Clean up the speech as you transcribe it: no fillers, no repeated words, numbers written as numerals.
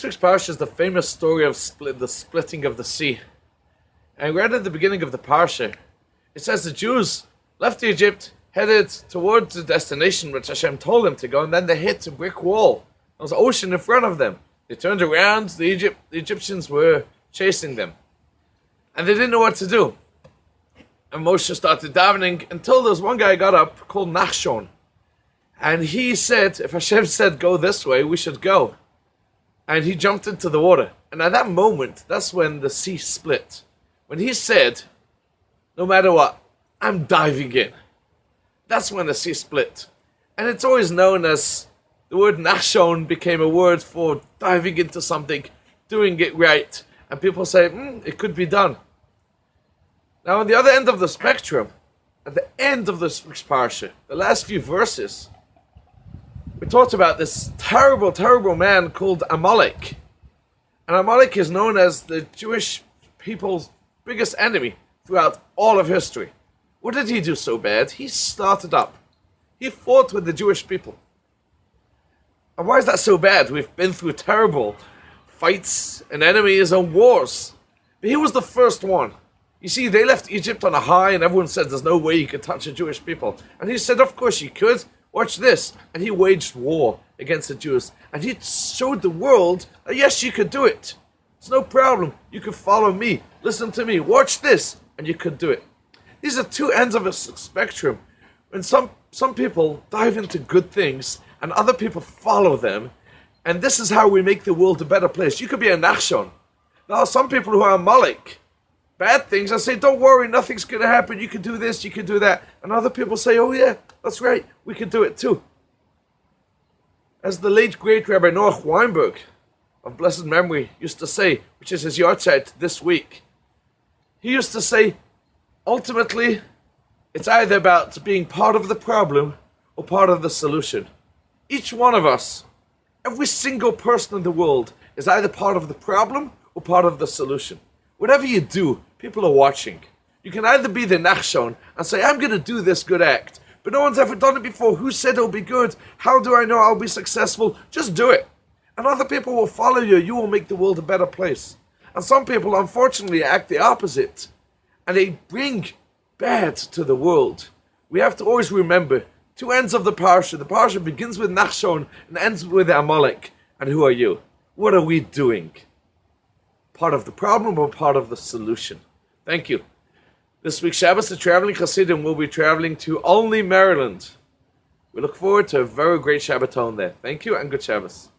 week's Parshas is the famous story of the splitting of the sea. And right at the beginning of the Parsha, it says the Jews left Egypt, headed towards the destination which Hashem told them to go, and then they hit a brick wall. There was an ocean in front of them. They turned around, the Egyptians were chasing them. And they didn't know what to do. And Moshe started davening until there was one guy got up called Nachshon. And he said, if Hashem said go this way, we should go. And he jumped into the water. And at that moment, that's when the sea split. When he said, no matter what, I'm diving in. That's when the sea split. And it's always known as, the word Nachshon became a word for diving into something, doing it right. And people say, it could be done. Now on the other end of the spectrum, at the end of this week's Parsha, the last few verses, we talked about this terrible, terrible man called Amalek. And Amalek is known as the Jewish people's biggest enemy throughout all of history. What did he do so bad? He started up. He fought with the Jewish people. And why is that so bad? We've been through terrible fights and enemies and wars. But he was the first one. You see, they left Egypt on a high and everyone said there's no way you could touch the Jewish people. And he said, of course you could. Watch this. And he waged war against the Jews. And he showed the world that yes, you could do it. It's no problem. You could follow me. Listen to me. Watch this. And you could do it. These are two ends of a spectrum. When some people dive into good things and other people follow them, and this is how we make the world a better place. You could be a Nachshon. There are some people who are Amalek, bad things, and say, don't worry, nothing's going to happen. You can do this, you can do that. And other people say, oh yeah, that's right, we can do it too. As the late great Rabbi Noach Weinberg of blessed memory used to say, which is his yahrzeit this week, he used to say, ultimately, it's either about being part of the problem or part of the solution. Each one of us, every single person in the world, is either part of the problem or part of the solution. Whatever you do, people are watching. You can either be the Nachshon and say, I'm going to do this good act, but no one's ever done it before. Who said it'll be good? How do I know I'll be successful? Just do it. And other people will follow you. You will make the world a better place. And some people, unfortunately, act the opposite. And they bring bad to the world. We have to always remember, two ends of the Parsha. The Parsha begins with Nachshon and ends with Amalek. And who are you? What are we doing? Part of the problem or part of the solution? Thank you. This week's Shabbos, the traveling Hasidim will be traveling to Olney, Maryland. We look forward to a very great Shabbaton there. Thank you and good Shabbos.